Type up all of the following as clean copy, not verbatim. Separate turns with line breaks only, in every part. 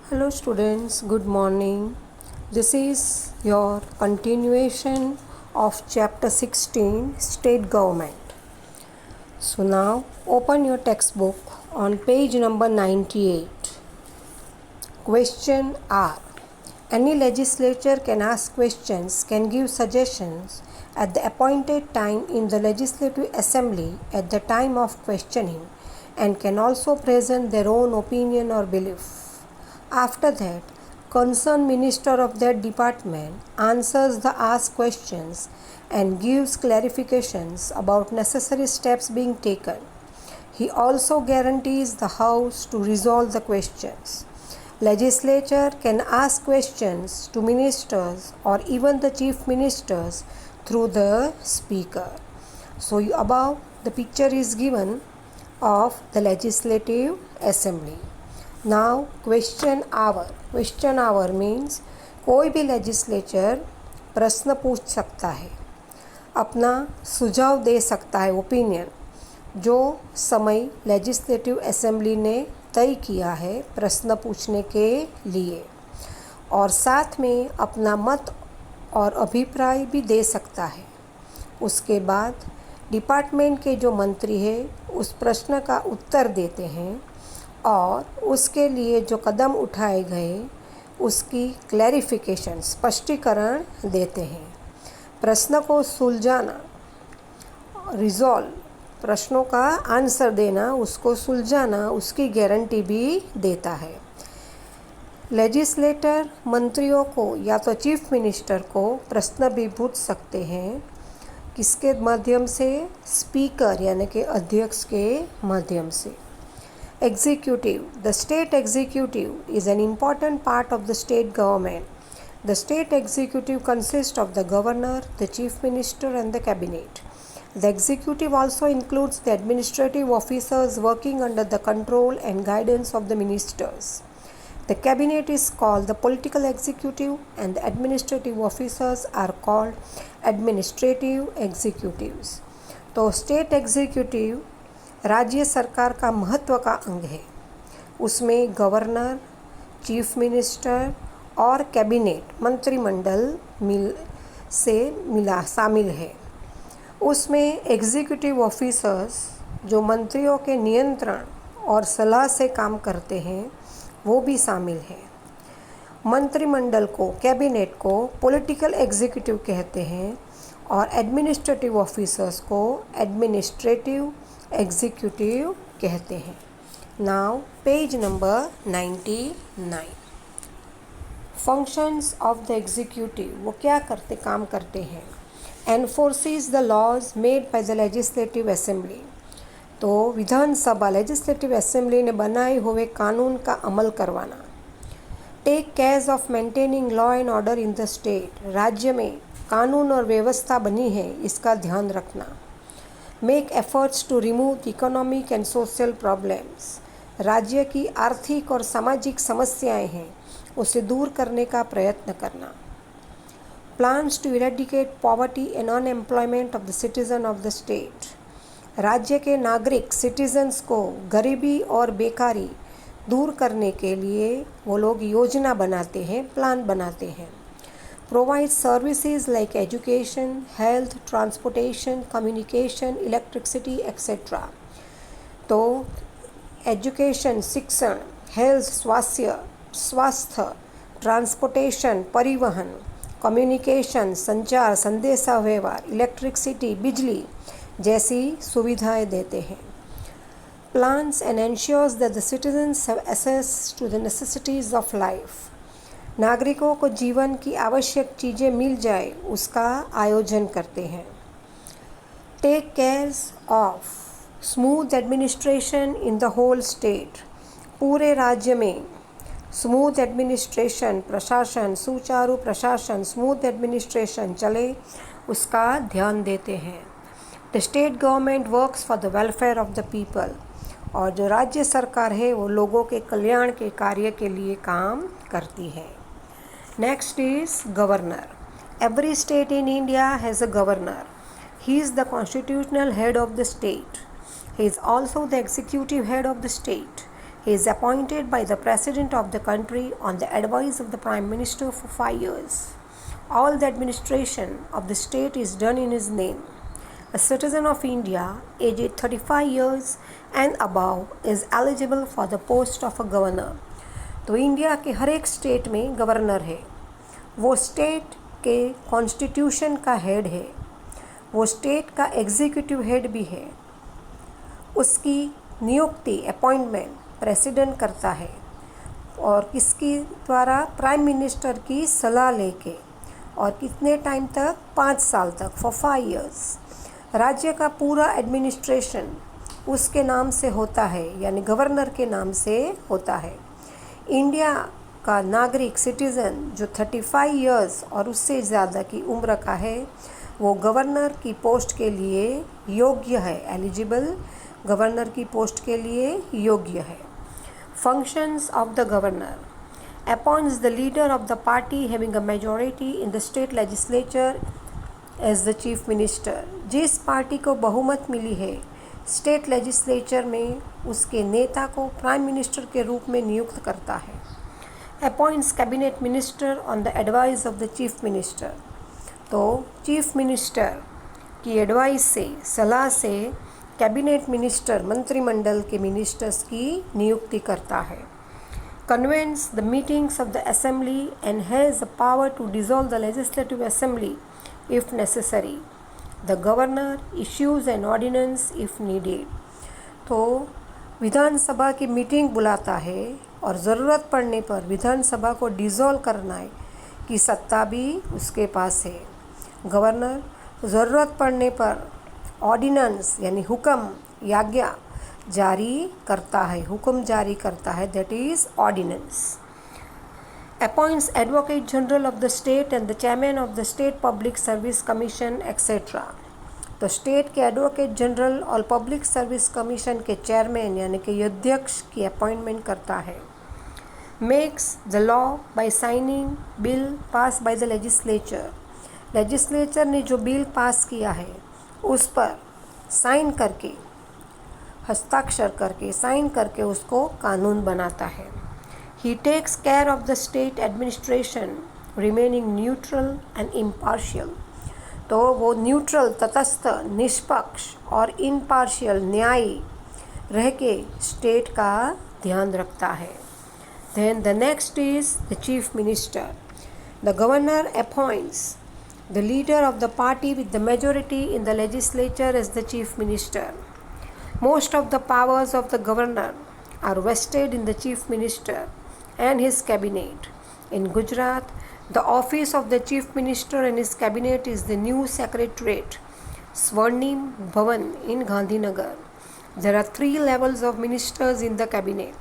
Hello students, good morning. This is your continuation of chapter 16 State Government. So now open your textbook on page number 98. Question R. Any legislature can ask questions, can give suggestions at the appointed time in the legislative assembly at the time of questioning and can also present their own opinion or belief. After that, concerned minister of that department answers the asked questions and gives clarifications about necessary steps being taken. He also guarantees the House to resolve the questions. Legislature can ask questions to ministers or even the chief ministers through the speaker. So above the picture is given of the legislative assembly. Now question hour means कोई भी legislature प्रश्न पूछ सकता है, अपना सुझाव दे सकता है, ओपिनियन, जो समय लेजिस्लेटिव असेंबली ने तय किया है प्रश्न पूछने के लिए, और साथ में अपना मत और अभिप्राय भी दे सकता है। उसके बाद डिपार्टमेंट के जो मंत्री है उस प्रश्न का उत्तर देते हैं और उसके लिए जो कदम उठाए गए उसकी क्लैरिफिकेशन स्पष्टीकरण देते हैं। प्रश्न को सुलझाना, रिजॉल्व, प्रश्नों का आंसर देना, उसको सुलझाना, उसकी गारंटी भी देता है। लेजिस्लेटर मंत्रियों को या तो चीफ मिनिस्टर को प्रश्न भी पूछ सकते हैं, किसके माध्यम से? स्पीकर यानी कि अध्यक्ष के माध्यम से। Executive. The state executive is an important part of the state government. The state executive consists of the governor, the chief minister and the cabinet. The executive also includes the administrative officers working under the control and guidance of the ministers. The cabinet is called the political executive and the administrative officers are called administrative executives. तो state executive राज्य सरकार का महत्व का अंग है। उसमें governor, chief minister और कैबिनेट मंत्रिमंडल शामिल है। उसमें एग्जीक्यूटिव ऑफिसर्स जो मंत्रियों के नियंत्रण और सलाह से काम करते हैं वो भी शामिल है। मंत्रिमंडल को, कैबिनेट को पॉलिटिकल एग्जीक्यूटिव कहते हैं और एडमिनिस्ट्रेटिव ऑफिसर्स को एडमिनिस्ट्रेटिव एग्जीक्यूटिव कहते हैं। Now page number 99। Functions of the executive, वो क्या करते, काम करते हैं। Enforces the laws made by the legislative assembly, तो विधानसभा लेजिस्लेटिव असेंबली ने बनाए हुए कानून का अमल करवाना। Take care of maintaining law and order in the state, राज्य में कानून और व्यवस्था बनी है इसका ध्यान रखना। Make efforts to remove economic and social problems, राज्य की आर्थिक और सामाजिक समस्याएं हैं उसे दूर करने का प्रयत्न करना। Plans to eradicate poverty and unemployment of the citizen of the state, राज्य के नागरिक सिटीजन्स को गरीबी और बेकारी दूर करने के लिए वो लोग योजना बनाते हैं, प्लान बनाते हैं। Provides services like education, health, transportation, communication, electricity, etc. तो एजुकेशन, शिक्षण, हेल्थ, स्वास्थ्य, ट्रांसपोर्टेशन, परिवहन, कम्युनिकेशन, संचार, संदेशा व्यवहार, इलेक्ट्रिसिटी, बिजली जैसी सुविधाएं देते हैं। Plans and ensures that the citizens have access to the necessities of life. नागरिकों को जीवन की आवश्यक चीज़ें मिल जाए उसका आयोजन करते हैं। Take care of smooth administration in the whole state, पूरे राज्य में स्मूथ एडमिनिस्ट्रेशन, प्रशासन, सुचारू प्रशासन, स्मूथ एडमिनिस्ट्रेशन चले उसका ध्यान देते हैं। The state government works for the welfare of the people, और जो राज्य सरकार है वो लोगों के कल्याण के कार्य के लिए काम करती है। Next is governor. Every state in India has a governor. He is the constitutional head of the state. He is also the executive head of the state. He is appointed by the President of the country on the advice of the Prime Minister for 5 years. All the administration of the state is done in his name. A citizen of India aged 35 years and above is eligible for the post of a governor. तो India के हर एक state में governor है, वो state के constitution का head है, वो स्टेट का एग्जीक्यूटिव हेड भी है। उसकी नियुक्ति अपॉइंटमेंट प्रेसिडेंट करता है और किसकी द्वारा? प्राइम मिनिस्टर की सलाह लेके। और कितने टाइम तक? 5 साल तक, फॉर 5 years। राज्य का पूरा एडमिनिस्ट्रेशन उसके नाम से होता है, यानी गवर्नर के नाम से होता है। इंडिया का नागरिक सिटीज़न जो 35 years और उससे ज़्यादा की उम्र का है, वो गवर्नर की पोस्ट के लिए योग्य है, एलिजिबल, गवर्नर की पोस्ट के लिए योग्य है। Functions of the governor: appoints the leader of the party having a majority in the state legislature as the chief minister. जिस पार्टी को बहुमत मिली है स्टेट लेजिस्लेचर में, उसके नेता को प्राइम मिनिस्टर के रूप में नियुक्त करता है। Appoints cabinet minister on the advice of the chief minister. तो चीफ मिनिस्टर की एडवाइस से, सलाह से कैबिनेट मिनिस्टर मंत्रिमंडल के मिनिस्टर्स की नियुक्ति करता है। Convenes the meetings of the assembly and has the power to dissolve the legislative assembly if necessary. The governor issues an ordinance if needed. तो विधानसभा की मीटिंग बुलाता है और ज़रूरत पड़ने पर विधानसभा को डिसॉल्व करना है की सत्ता भी उसके पास है। गवर्नर ज़रूरत पड़ने पर ऑर्डिनेंस यानी हुक्म, आज्ञा जारी करता है, हुक्म जारी करता है, that is ordinance. Appoints Advocate General of the state and the Chairman of the State Public Service Commission etc. तो स्टेट के एडवोकेट जनरल और पब्लिक सर्विस कमीशन के चेयरमैन यानी कि अध्यक्ष की अपॉइंटमेंट करता है। Makes the law by signing bill pass by the legislature. Legislature ने जो बिल पास किया है उस पर साइन करके, हस्ताक्षर करके, साइन करके उसको कानून बनाता है। He takes care of the state administration, remaining neutral and impartial. तो वो न्यूट्रल, तटस्थ, निष्पक्ष और इम्पार्शियल, न्यायी रह के स्टेट का ध्यान रखता है। Then the next is the chief minister. The governor appoints the leader of the party with the majority in the legislature as the chief minister. Most of the powers of the governor are vested in the chief minister and his cabinet. In Gujarat, the office of the chief minister and his cabinet is the new secretariat, Swarnim Bhavan in Gandhinagar. There are 3 levels of ministers in the cabinet: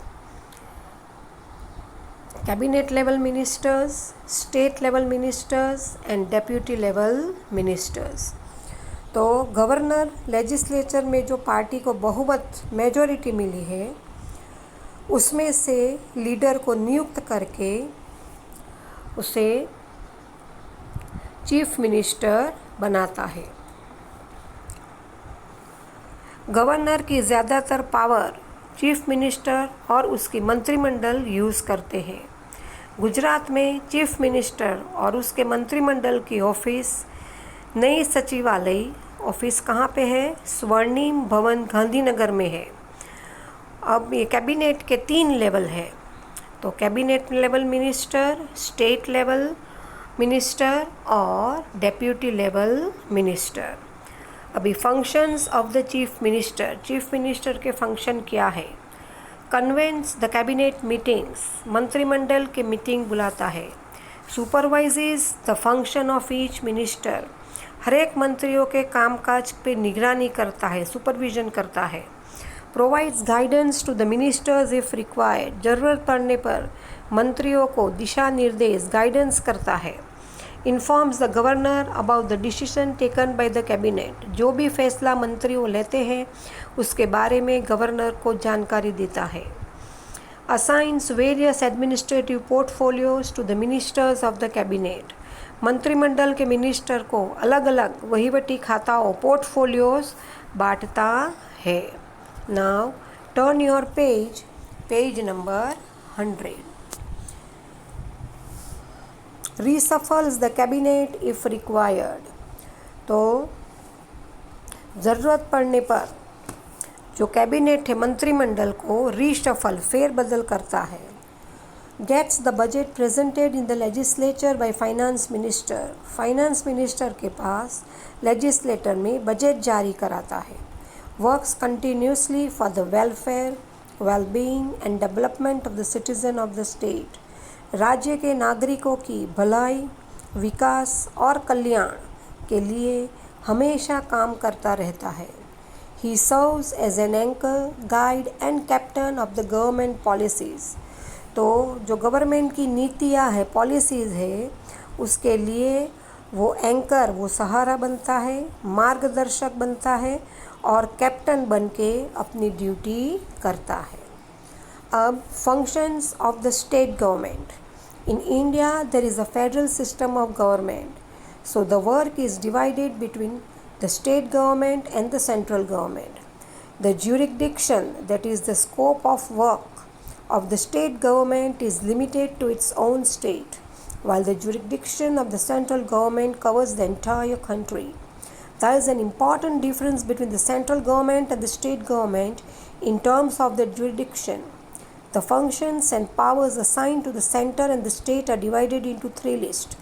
cabinet level ministers, state level ministers and deputy level ministers. तो governor legislature में जो party को बहुमत, majority मिली है, उसमें से leader को नियुक्त करके उसे चीफ मिनिस्टर बनाता है। गवर्नर की ज़्यादातर पावर चीफ मिनिस्टर और उसकी मंत्रिमंडल यूज़ करते हैं। गुजरात में चीफ मिनिस्टर और उसके मंत्रिमंडल की ऑफिस नई सचिवालय ऑफिस कहाँ पे है? स्वर्णिम भवन गांधीनगर में है। अब ये कैबिनेट के 3 लेवल है, तो cabinet level minister, state level minister और डेप्यूटी लेवल मिनिस्टर। अभी functions of the chief minister के फंक्शन क्या है? कन्वेंस द कैबिनेट मीटिंग्स, मंत्रिमंडल के मीटिंग बुलाता है। Supervises the function of each minister, हर एक मंत्रियों के कामकाज पे निगरानी करता है, सुपरविजन करता है। Provides guidance to the ministers if required, ज़रूरत पड़ने पर मंत्रियों को दिशा निर्देश, गाइडेंस करता है। Informs the governor about the decision taken by the cabinet, जो भी फैसला मंत्रियों लेते हैं उसके बारे में गवर्नर को जानकारी देता है। Assigns various administrative portfolios to the ministers of the cabinet, मंत्रिमंडल के मिनिस्टर को अलग अलग वहीवटी खाताओं, पोर्टफोलियोज बांटता है। Now turn your page page number 100. Reshuffles the cabinet if required. तो ज़रूरत पड़ने पर जो कैबिनेट है मंत्रिमंडल को रीशफल फेरबदल करता है. Gets the budget presented in the legislature by finance minister. Finance minister के पास लेजिस्लेटर में बजट जारी कराता है. Works continuously for the welfare, wellbeing and development of the citizen of the state. राज्य के नागरिकों की भलाई, विकास और कल्याण के लिए हमेशा काम करता रहता है. He serves as an anchor, guide and captain of the government policies. तो जो गवर्नमेंट की नीतियाँ है, पॉलिसीज़ है, उसके लिए वो एंकर, वो सहारा बनता है, मार्गदर्शक बनता है और कैप्टन बन के अपनी ड्यूटी करता है. अब functions of the state government. In India there is a federal system of government. So the work is divided between the state government and the central government. The jurisdiction, that is the scope of work of the state government, is limited to its own state, while the jurisdiction of the central government covers the entire country. There is an important difference between the central government and the state government in terms of the jurisdiction. The functions and powers assigned to the center and the state are divided into three lists: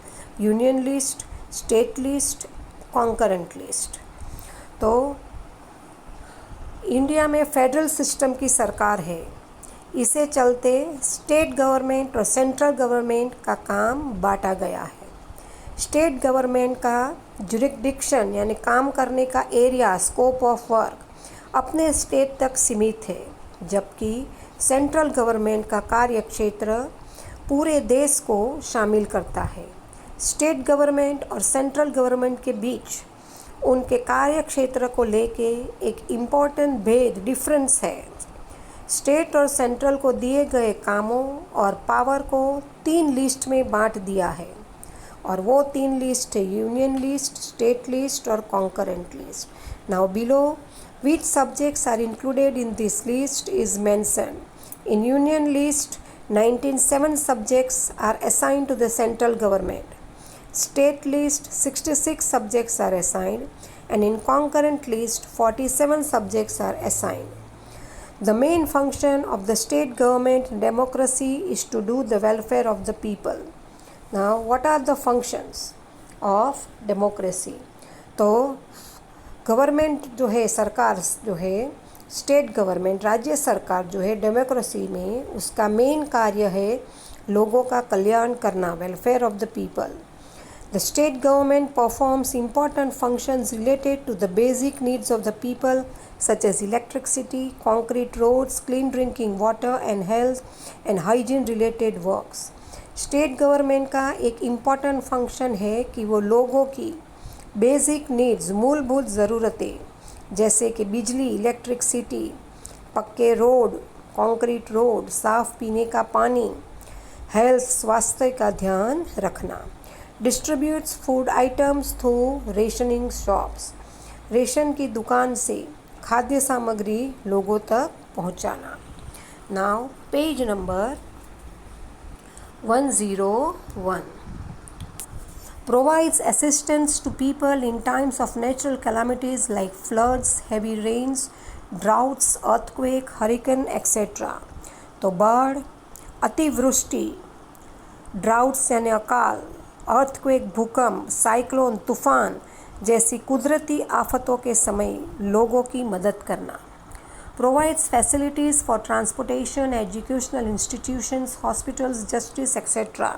union list, state list, concurrent list. तो India में federal system की सरकार है. इसे चलते state government और central government का काम बांटा गया है. स्टेट गवर्नमेंट का जुरिस्डिक्शन यानी काम करने का एरिया, स्कोप ऑफ वर्क अपने स्टेट तक सीमित है, जबकि सेंट्रल गवर्नमेंट का कार्यक्षेत्र पूरे देश को शामिल करता है. स्टेट गवर्नमेंट और सेंट्रल गवर्नमेंट के बीच उनके कार्य क्षेत्र को लेके एक इम्पॉर्टेंट भेद, डिफरेंस है. स्टेट और सेंट्रल को दिए गए कामों और पावर को 3 लिस्ट में बांट दिया है, और वो 3 लिस्ट है यूनियन लिस्ट, स्टेट लिस्ट और concurrent list. Now below which subjects are included in this list is mentioned. In union list, 97 subjects are assigned to the central government. State list, 66 subjects are assigned, and in concurrent list, 47 subjects are assigned. The main function of the state government democracy is to do the welfare of the people. Now, what are the functions of democracy? तो government जो है, सरकार जो है, state government, राज्य सरकार जो है, डेमोक्रेसी में उसका मेन कार्य है लोगों का कल्याण करना, welfare of the people. The state government performs important functions related to the basic needs of the people, such as electricity, concrete roads, clean drinking water and health and hygiene related works. State government का एक important function है कि वो लोगों की basic needs, मूलभूत ज़रूरतें, जैसे कि बिजली, इलेक्ट्रिसिटी, पक्के रोड, कंक्रीट रोड, साफ़ पीने का पानी, हेल्थ, स्वास्थ्य का ध्यान रखना. Distributes food items through rationing shops. Ration की दुकान से खाद्य सामग्री लोगों तक पहुंचाना. Now page number 101. Provides assistance to people in times of natural calamities like floods, heavy rains, droughts, earthquake, hurricane, etc. तो बाढ़, अतिवृष्टि, ड्राउट्स यानी अकाल, अर्थक्वेक भूकंप, साइक्लोन, तूफान जैसी कुदरती आफतों के समय लोगों की मदद करना. Provides facilities for transportation, educational institutions, hospitals, justice, etc.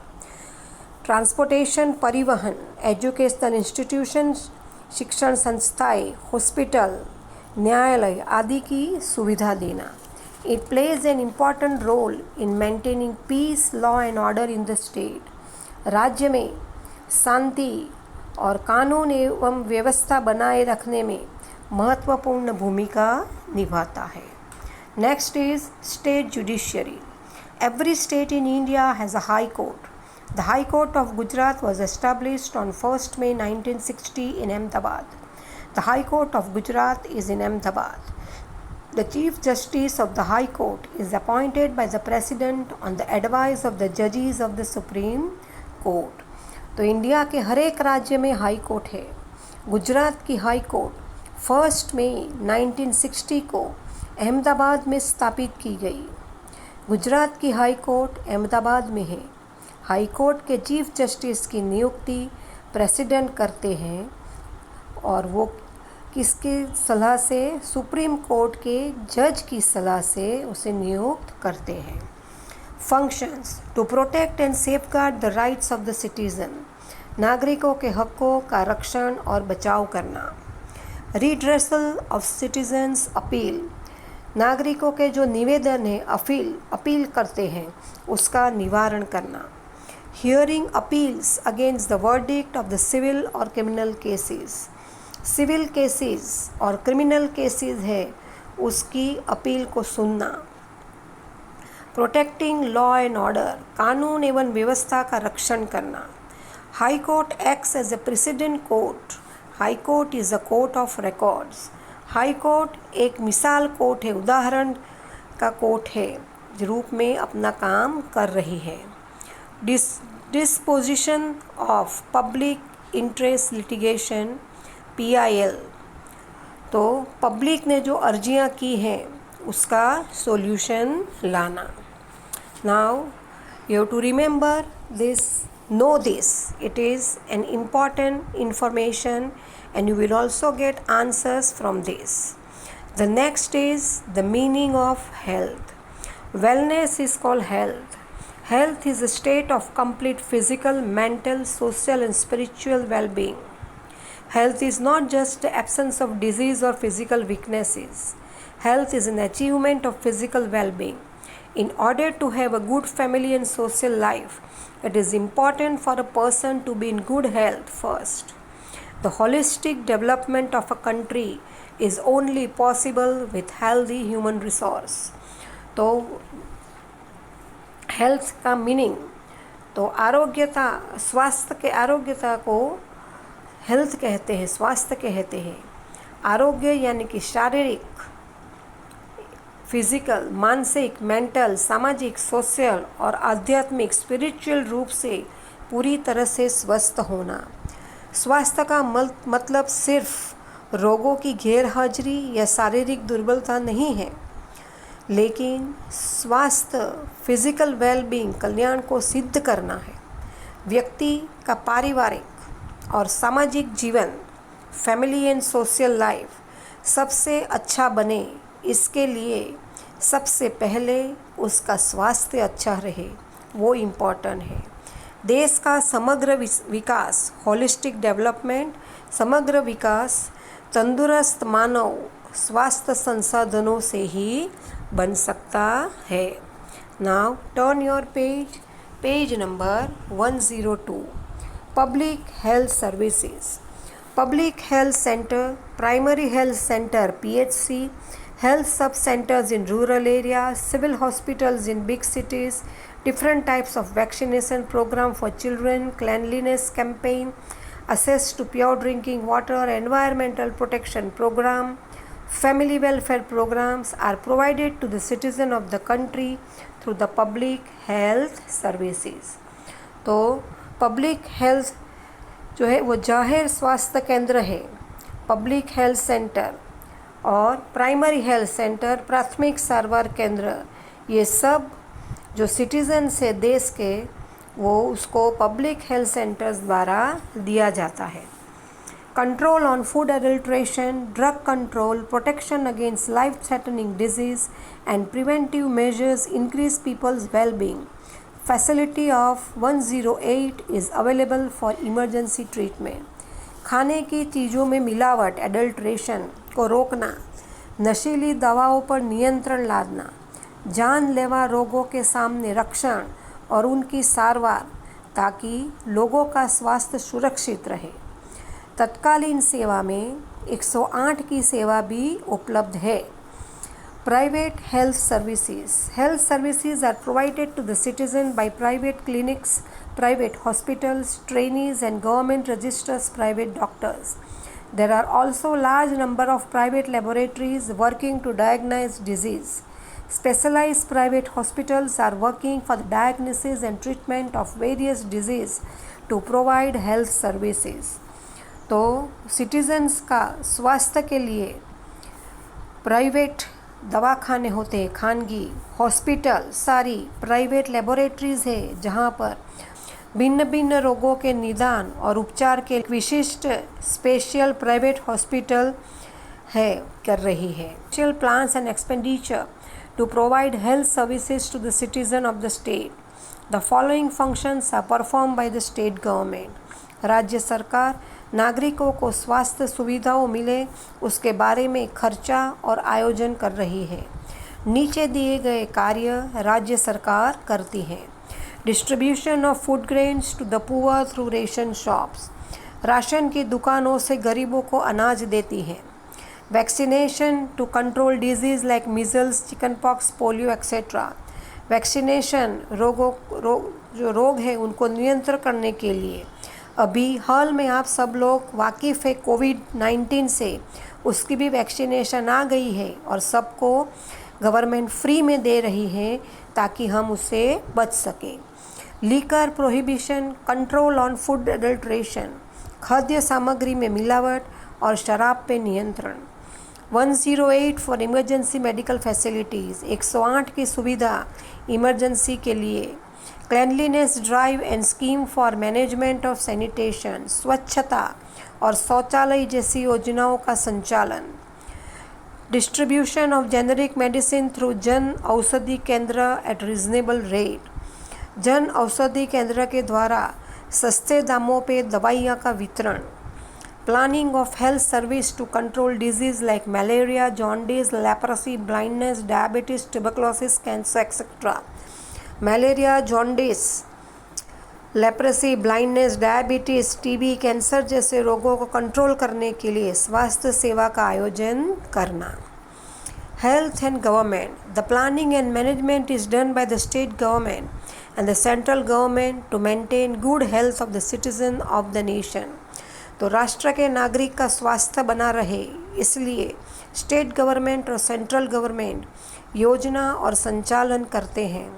Transportation, परिवहन, एजुकेशनल इंस्टीट्यूशन, शिक्षण संस्थाएं, हॉस्पिटल, न्यायालय आदि की सुविधा देना. It plays an important role in maintaining peace, law and order in the state. राज्य में शांति और कानून एवं व्यवस्था बनाए रखने में महत्वपूर्ण भूमिका निभाता है. Next is state judiciary. Every state in India has a high court. The High Court of Gujarat was established on 1st May 1960 in Ahmedabad. The High Court of Gujarat is in Ahmedabad. The Chief Justice of the High Court is appointed by the President on the advice of the judges of the Supreme Court. तो India के हर एक राज्य में high court है। गुजरात की high court 1 मई 1960 को अहमदाबाद में स्थापित की गई। गुजरात की हाई कोर्ट अहमदाबाद में है। हाई कोर्ट के चीफ जस्टिस की नियुक्ति प्रेसिडेंट करते हैं और वो किसकी सलाह से? सुप्रीम कोर्ट के जज की सलाह से उसे नियुक्त करते हैं। Functions: to protect and safeguard the rights of the citizen, नागरिकों के हकों का रक्षण और बचाव करना। रिड्रेसल ऑफ सिटीजन्स अपील, नागरिकों के जो निवेदन है अपील करते हैं उसका निवारण करना। Hearing appeals against the verdict of the civil और क्रिमिनल केसेस, सिविल केसेस और क्रिमिनल केसेस है उसकी अपील को सुनना। प्रोटेक्टिंग लॉ एंड ऑर्डर, कानून एवं व्यवस्था का रक्षण करना। High court acts as a precedent court, high court is a court of records. High court एक मिसाल कोर्ट है, उदाहरण का कोर्ट है रूप में अपना काम कर रही है। Disposition of public interest litigation, PIL, तो पब्लिक ने जो अर्जियां की हैं उसका सॉल्यूशन लाना। Now you have to remember this, know this, it is an important information and you will also get answers from this. The next is the meaning of health. Wellness is called health. Health is a state of complete physical, mental, social and spiritual well-being. Health is not just the absence of disease or physical weaknesses. Health is an achievement of physical well-being. In order to have a good family and social life, it is important for a person to be in good health first. The holistic development of a country is only possible with healthy human resource. तो health का meaning, तो आरोग्यता, स्वास्थ्य के आरोग्यता को health कहते हैं, स्वास्थ्य कहते हैं। आरोग्य यानी कि शारीरिक, फिजिकल, मानसिक, मेंटल, सामाजिक, सोशल और आध्यात्मिक, स्पिरिचुअल रूप से पूरी तरह से स्वस्थ होना। स्वास्थ्य का मतलब सिर्फ रोगों की गैरहाजिरी या शारीरिक दुर्बलता नहीं है, लेकिन स्वास्थ्य, फिजिकल वेलबींग, कल्याण को सिद्ध करना है। व्यक्ति का पारिवारिक और सामाजिक जीवन, फैमिली एंड सोशल लाइफ सबसे अच्छा बने, इसके लिए सबसे पहले उसका स्वास्थ्य अच्छा रहे, वो इम्पॉर्टेंट है। देश का समग्र विकास, होलिस्टिक डेवलपमेंट, समग्र विकास तंदुरुस्त मानव स्वास्थ्य संसाधनों से ही बन सकता है। Now turn your page number 102। Public health services, public health centre, primary health centre PHC, health sub-centers in rural areas, civil hospitals in big cities, different types of vaccination program for children, cleanliness campaign, access to pure drinking water, environmental protection program, family welfare programs are provided to the citizen of the country through the public health services. तो public health जो है वो जाहिर स्वास्थ्य केंद्र है, public health centre और primary health centre, प्राथमिक सारवार केंद्र, ये सब जो सिटीजन्स है देश के, वो उसको पब्लिक हेल्थ सेंटर्स द्वारा दिया जाता है। Control on food adulteration, drug control, protection against life threatening disease and preventive measures increase people's wellbeing. Facility of 108 is available for emergency treatment. खाने की चीज़ों में मिलावट, एडल्ट्रेशन को रोकना, नशीली दवाओं पर नियंत्रण लादना, जानलेवा रोगों के सामने रक्षण और उनकी सारवार ताकि लोगों का स्वास्थ्य सुरक्षित रहे। तत्कालीन सेवा में 108 की सेवा भी उपलब्ध है। Private health services are provided to the citizen by private clinics, private hospitals, trainees and government registers private doctors. There are also large number of private laboratories working to diagnose disease. Specialized private hospitals are working for the diagnosis and treatment of various diseases to provide health services. तो citizens का स्वास्थ्य के लिए private दवाखाने होते हैं, खानगी hospital, सारी private laboratories है जहाँ पर भिन्न भिन्न रोगों के निदान और उपचार के विशिष्ट स्पेशल प्राइवेट हॉस्पिटल है कर रही है. Special plans and expenditure to provide health services to the citizen of the state. The following functions are perform by the state government. राज्य सरकार नागरिकों को स्वास्थ्य सुविधाओं मिले उसके बारे में खर्चा और आयोजन कर रही है. नीचे दिए गए कार्य राज्य सरकार करती है. Distribution of food grains to the poor through ration shops. Ration की दुकानों से गरीबों को अनाज देती है. Vaccination to control disease like measles, chicken pox, polio etcetera. Vaccination जो रोग है उनको नियंत्रण करने के लिए. अभी हाल में आप सब लोग वाकिफ़ है कोविड-19 से, उसकी भी वैक्सीनेशन आ गई है और सबको गवर्नमेंट फ्री में दे रही है ताकि हम उससे बच सकें. Liquor prohibition, control on food adulteration. खाद्य सामग्री में मिलावट और शराब पे नियंत्रण. 108 फॉर इमरजेंसी मेडिकल फैसिलिटीज़. 108 की सुविधा इमरजेंसी के लिए. Cleanliness drive and scheme for management of sanitation. स्वच्छता और शौचालय जैसी योजनाओं का संचालन. Distribution of generic medicine through Jan Aushadhi केंद्र eight reasonable rate. Jan Aushadhi केंद्र के द्वारा सस्ते दामों पे दवाइयाँ का वितरण. Planning of health service to control disease like malaria, jaundice, leprosy, blindness, diabetes, tuberculosis, cancer etcetera. Malaria, jaundice, leprosy, blindness, diabetes, TB, cancer जैसे रोगों को कंट्रोल करने के लिए स्वास्थ्य सेवा का आयोजन करना. Health and government. The planning and management is done by the state government and the central government to maintain good health of the citizen of the nation. तो राष्ट्र के नागरिक का स्वास्थ्य बना रहे इसलिए स्टेट गवर्नमेंट और सेंट्रल गवर्नमेंट योजना और संचालन करते हैं.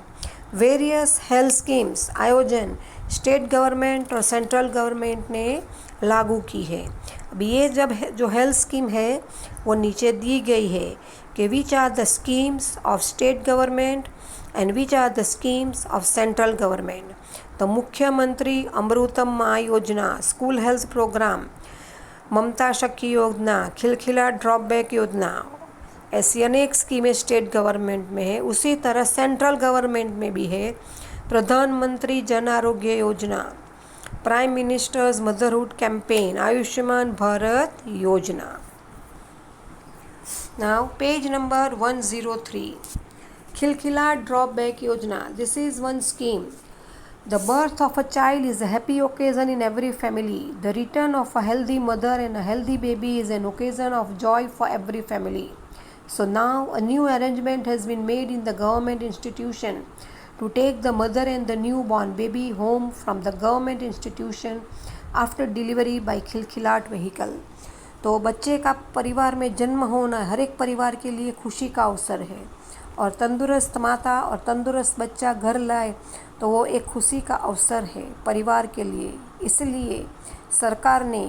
वेरियस हेल्थ स्कीम्स आयोजन स्टेट गवर्नमेंट और सेंट्रल गवर्नमेंट ने लागू की है. अब ये जो हेल्थ स्कीम है वो नीचे दी गई है कि which are the schemes of state government and which are the schemes of central government. तो मुख्यमंत्री अमृतम माँ योजना, स्कूल हेल्थ प्रोग्राम, ममता शक्ति योजना, खिलखिला ड्रॉप बैक योजना, ऐसी अनेक स्कीमें स्टेट गवर्नमेंट में है. उसी तरह सेंट्रल गवर्नमेंट में भी है. प्रधानमंत्री Jan Arogya Yojana, prime minister's motherhood campaign, Ayushman Bharat Yojana. Now page number 103. Khilkhila Drop Back Yojana. This is one scheme. The birth of a child is a happy occasion in every family. The return of a healthy mother and a healthy baby is an occasion of joy for every family. So now a new arrangement has been made in the government institution to take the mother and the newborn baby home from the government institution after delivery by Khilkhilat vehicle. तो बच्चे का परिवार में जन्म होना हर एक परिवार के लिए खुशी का अवसर है और तंदुरुस्त माता और तंदुरुस्त बच्चा घर लाए तो वो एक खुशी का अवसर है परिवार के लिए. इसलिए सरकार ने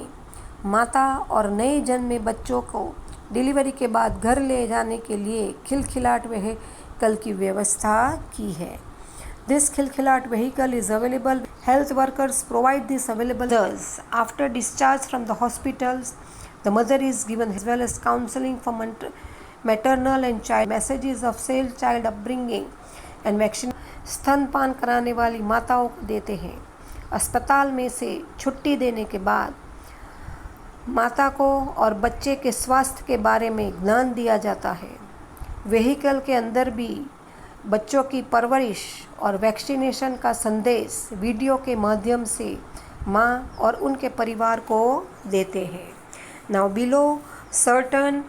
माता और नए जन्मे बच्चों को डिलीवरी के बाद घर ले जाने के लिए खिलखिलाट व्हीकल की व्यवस्था की है. This Khilkhilat vehicle is available. Health workers provide this available after discharge from the hospitals. The mother is given as well as counselling for maternal and child messages of safe child upbringing and vaccine. स्तनपान कराने वाली माताओं को देते हैं. अस्पताल में से छुट्टी देने के बाद माता को और बच्चे के स्वास्थ्य के बारे में ज्ञान दिया जाता है. व्हीकल के अंदर भी बच्चों की परवरिश और वैक्सीनेशन का संदेश वीडियो के माध्यम से माँ और उनके परिवार को देते हैं. Now below certain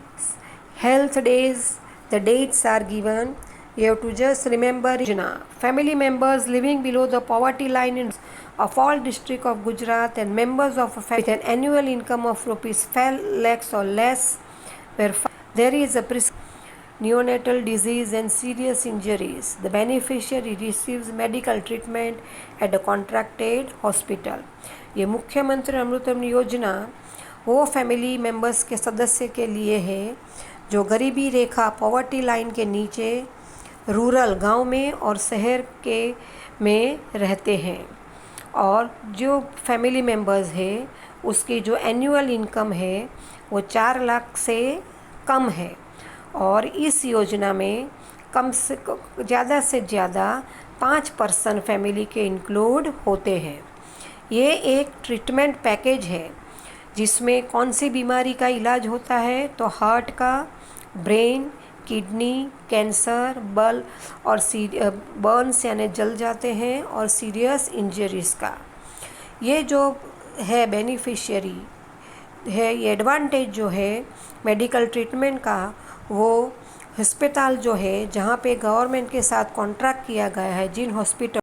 health days, the dates are given. You have to just remember Yojana. Family members living below the poverty line in of all district of Gujarat and members of a family with an annual income of rupees 5 lakhs or less where there is a neonatal disease and serious injuries. The beneficiary receives medical treatment at a contracted hospital. ये मुख्यमंत्री अमृतम योजना वो family members के सदस्य के लिए है जो गरीबी रेखा पॉवर्टी लाइन के नीचे रूरल गांव में और शहर के में रहते हैं और जो फैमिली मेंबर्स है उसकी जो एनुअल इनकम है वो 4 लाख से कम है और इस योजना में कम से ज़्यादा 5% फैमिली के इंक्लूड होते हैं। ये एक ट्रीटमेंट पैकेज है जिसमें कौन सी बीमारी का इलाज होता है तो हार्ट का, ब्रेन, किडनी, कैंसर, बर्न्स यानी जल जाते हैं और सीरियस इंजरीज़ का। ये जो है बेनिफिशियरी है ये एडवांटेज जो है मेडिकल ट्रीटमेंट का वो अस्पताल जो है जहाँ पे गवर्नमेंट के साथ कॉन्ट्रैक्ट किया गया है जिन हॉस्पिटल